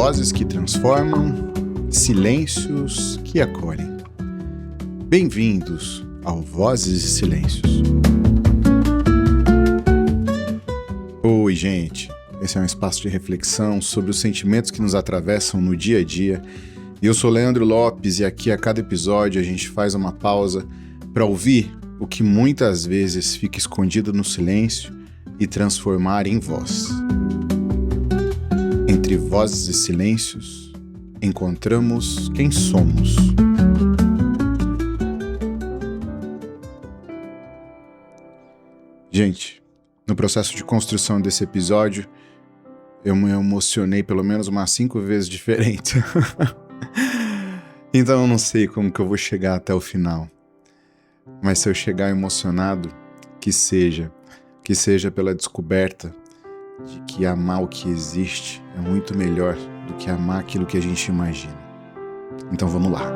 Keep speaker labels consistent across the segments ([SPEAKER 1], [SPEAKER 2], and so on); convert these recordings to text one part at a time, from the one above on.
[SPEAKER 1] Vozes que transformam, silêncios que acolhem. Bem-vindos ao Vozes e Silêncios. Oi, gente. Esse é um espaço de reflexão sobre os sentimentos que nos atravessam no dia a dia. E eu sou Leandro Lopes e aqui a cada episódio a gente faz uma pausa para ouvir o que muitas vezes fica escondido no silêncio e transformar em voz. Entre vozes e silêncios, encontramos quem somos. Gente, no processo de construção desse episódio, eu me emocionei pelo menos umas 5 vezes diferente. Então eu não sei como que eu vou chegar até o final. Mas se eu chegar emocionado, que seja pela descoberta de que amar o que existe é muito melhor do que amar aquilo que a gente imagina. Então vamos lá.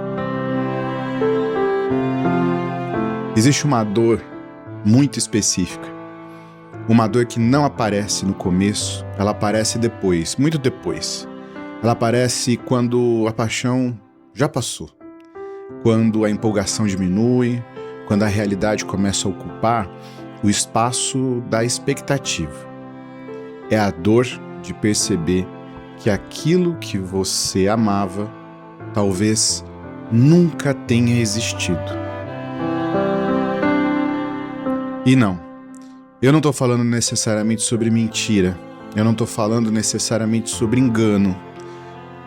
[SPEAKER 1] Existe uma dor muito específica. Uma dor que não aparece no começo, ela aparece depois, muito depois. Ela aparece quando a paixão já passou. Quando a empolgação diminui, quando a realidade começa a ocupar o espaço da expectativa. É a dor de perceber que aquilo que você amava talvez nunca tenha existido. E não, eu não estou falando necessariamente sobre mentira, eu não estou falando necessariamente sobre engano,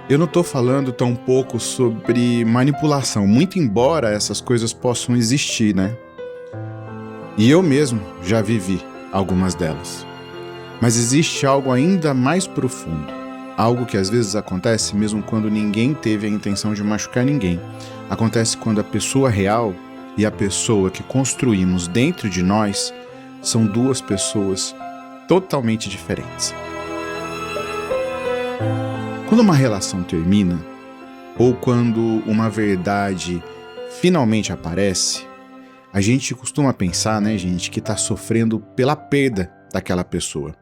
[SPEAKER 1] eu não estou falando tampouco sobre manipulação, muito embora essas coisas possam existir, né? E eu mesmo já vivi algumas delas. Mas existe algo ainda mais profundo, algo que às vezes acontece mesmo quando ninguém teve a intenção de machucar ninguém. Acontece quando a pessoa real e a pessoa que construímos dentro de nós são duas pessoas totalmente diferentes. Quando uma relação termina, ou quando uma verdade finalmente aparece, a gente costuma pensar, né, gente, que está sofrendo pela perda daquela pessoa.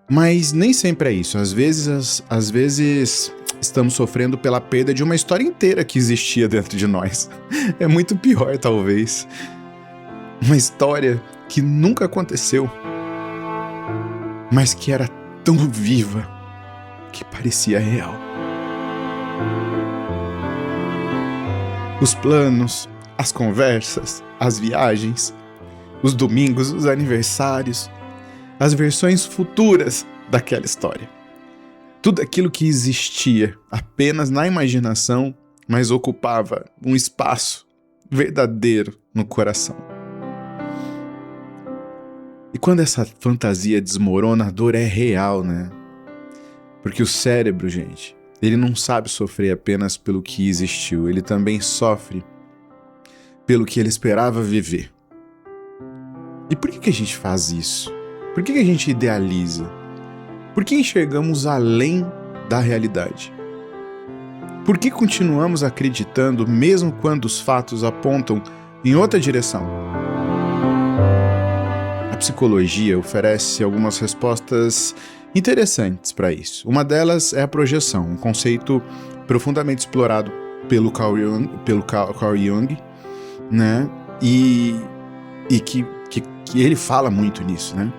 [SPEAKER 1] Mas nem sempre é isso. Às vezes estamos sofrendo pela perda de uma história inteira que existia dentro de nós. É muito pior, talvez. Uma história que nunca aconteceu, mas que era tão viva que parecia real. Os planos, as conversas, as viagens, os domingos, os aniversários, as versões futuras daquela história. Tudo aquilo que existia apenas na imaginação, mas ocupava um espaço verdadeiro no coração. E quando essa fantasia desmorona, a dor é real, né? Porque o cérebro, gente, ele não sabe sofrer apenas pelo que existiu, ele também sofre pelo que ele esperava viver. E por que a gente faz isso? Por que a gente idealiza? Por que enxergamos além da realidade? Por que continuamos acreditando mesmo quando os fatos apontam em outra direção? A psicologia oferece algumas respostas interessantes para isso. Uma delas é a projeção, um conceito profundamente explorado pelo Carl Jung, né? E que ele fala muito nisso, né?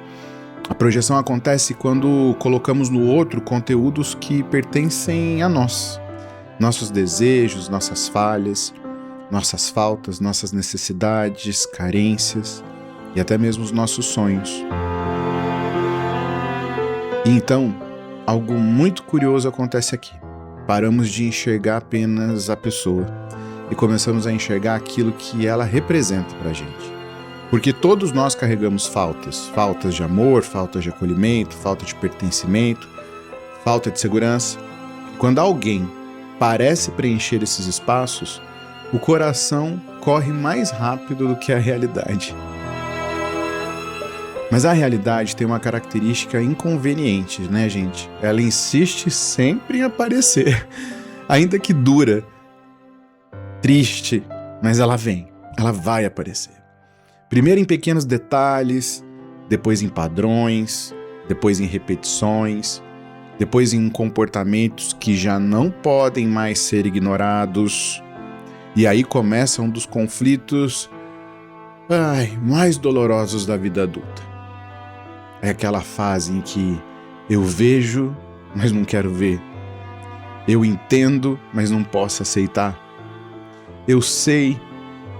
[SPEAKER 1] A projeção acontece quando colocamos no outro conteúdos que pertencem a nós. Nossos desejos, nossas falhas, nossas faltas, nossas necessidades, carências e até mesmo os nossos sonhos. E então, algo muito curioso acontece aqui. Paramos de enxergar apenas a pessoa e começamos a enxergar aquilo que ela representa pra gente. Porque todos nós carregamos faltas de amor, faltas de acolhimento, falta de pertencimento, falta de segurança. Quando alguém parece preencher esses espaços, o coração corre mais rápido do que a realidade. Mas a realidade tem uma característica inconveniente, né, gente? Ela insiste sempre em aparecer, ainda que dura, triste, mas ela vai aparecer. Primeiro em pequenos detalhes, depois em padrões, depois em repetições, depois em comportamentos que já não podem mais ser ignorados. E aí começam um dos conflitos mais dolorosos da vida adulta. É aquela fase em que eu vejo, mas não quero ver. Eu entendo, mas não posso aceitar. Eu sei,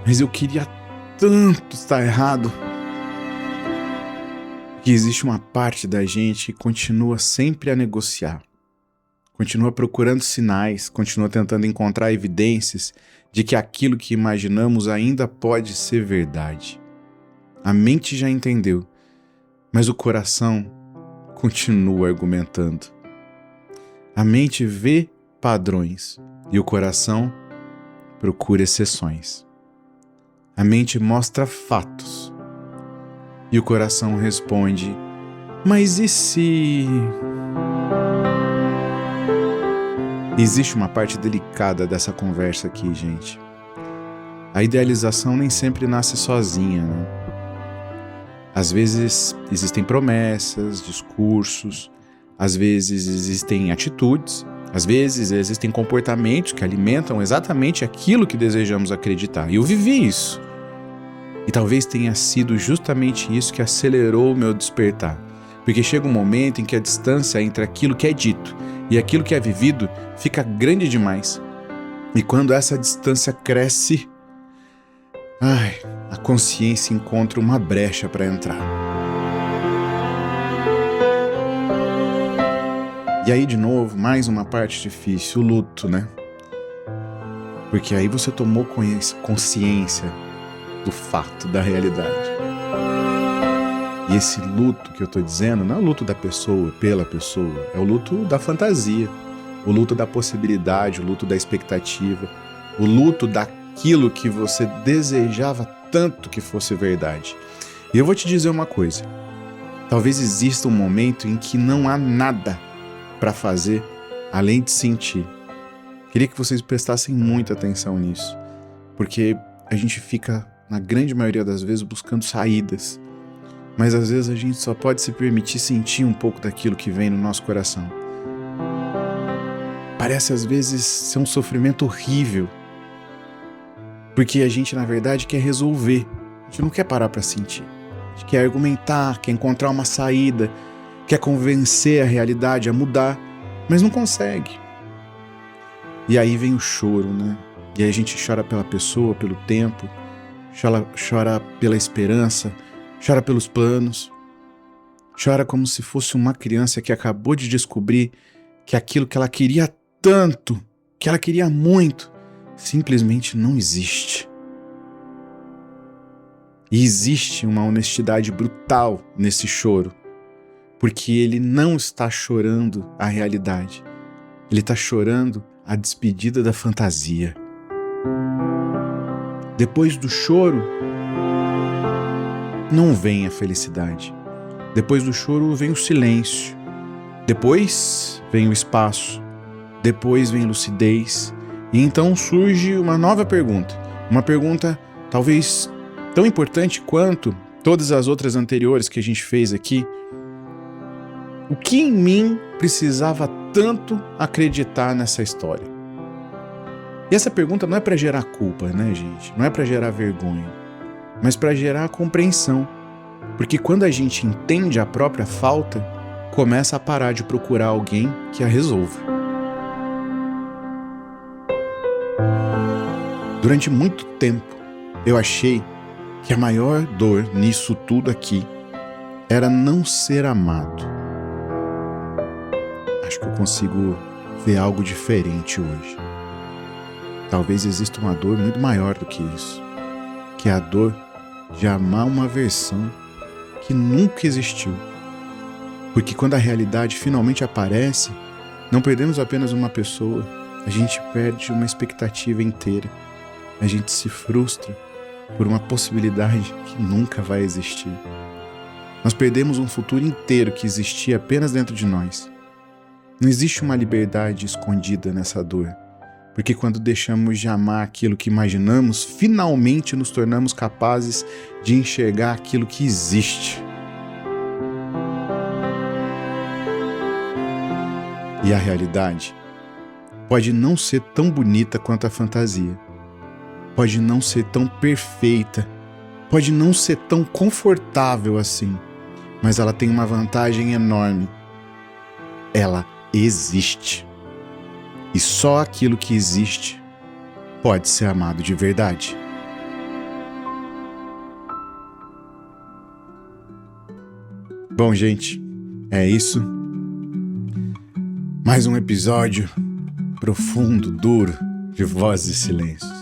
[SPEAKER 1] mas eu queria tanto estar errado. Que existe uma parte da gente que continua sempre a negociar. Continua procurando sinais, continua tentando encontrar evidências de que aquilo que imaginamos ainda pode ser verdade. A mente já entendeu, mas o coração continua argumentando. A mente vê padrões e o coração procura exceções. A mente mostra fatos e o coração responde: mas e se... Existe uma parte delicada dessa conversa aqui, gente. A idealização nem sempre nasce sozinha, né? Às vezes existem promessas, discursos, às vezes existem atitudes, às vezes existem comportamentos que alimentam exatamente aquilo que desejamos acreditar. E eu vivi isso. E talvez tenha sido justamente isso que acelerou o meu despertar. Porque chega um momento em que a distância entre aquilo que é dito e aquilo que é vivido fica grande demais. E quando essa distância cresce, a consciência encontra uma brecha para entrar. E aí, de novo, mais uma parte difícil, o luto, né? Porque aí você tomou consciência do fato, da realidade. E esse luto que eu tô dizendo não é o luto da pessoa, pela pessoa, é o luto da fantasia, o luto da possibilidade, o luto da expectativa, o luto daquilo que você desejava tanto que fosse verdade. E eu vou te dizer uma coisa, talvez exista um momento em que não há nada para fazer além de sentir. Queria que vocês prestassem muita atenção nisso, porque a gente fica, na grande maioria das vezes, buscando saídas. Mas às vezes a gente só pode se permitir sentir um pouco daquilo que vem no nosso coração. Parece às vezes ser um sofrimento horrível, porque a gente na verdade quer resolver, a gente não quer parar para sentir. A gente quer argumentar, quer encontrar uma saída, quer convencer a realidade a mudar, mas não consegue. E aí vem o choro, né? E aí a gente chora pela pessoa, pelo tempo, chora pela esperança, chora pelos planos, chora como se fosse uma criança que acabou de descobrir que aquilo que ela queria tanto, que ela queria muito, simplesmente não existe. E existe uma honestidade brutal nesse choro, porque ele não está chorando a realidade, ele está chorando a despedida da fantasia. Depois do choro, não vem a felicidade. Depois do choro vem o silêncio. Depois vem o espaço. Depois vem lucidez. E então surge uma nova pergunta. Uma pergunta talvez tão importante quanto todas as outras anteriores que a gente fez aqui. O que em mim precisava tanto acreditar nessa história? E essa pergunta não é para gerar culpa, né, gente? Não é para gerar vergonha, mas para gerar compreensão. Porque quando a gente entende a própria falta, começa a parar de procurar alguém que a resolva. Durante muito tempo, eu achei que a maior dor nisso tudo aqui era não ser amado. Acho que eu consigo ver algo diferente hoje. Talvez exista uma dor muito maior do que isso, que é a dor de amar uma versão que nunca existiu. Porque quando a realidade finalmente aparece, não perdemos apenas uma pessoa, a gente perde uma expectativa inteira. A gente se frustra por uma possibilidade que nunca vai existir. Nós perdemos um futuro inteiro que existia apenas dentro de nós. Não existe uma liberdade escondida nessa dor, porque quando deixamos de amar aquilo que imaginamos, finalmente nos tornamos capazes de enxergar aquilo que existe. E a realidade pode não ser tão bonita quanto a fantasia, pode não ser tão perfeita, pode não ser tão confortável assim, mas ela tem uma vantagem enorme. Ela existe. E só aquilo que existe pode ser amado de verdade. Bom, gente, é isso. Mais um episódio profundo, duro, de Vozes e Silêncios.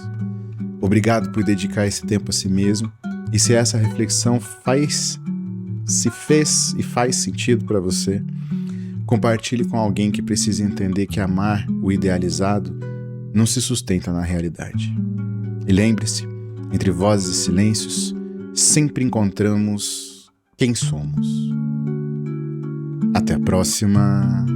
[SPEAKER 1] Obrigado por dedicar esse tempo a si mesmo. E se essa reflexão fez e faz sentido para você, compartilhe com alguém que precisa entender que amar o idealizado não se sustenta na realidade. E lembre-se, entre vozes e silêncios, sempre encontramos quem somos. Até a próxima!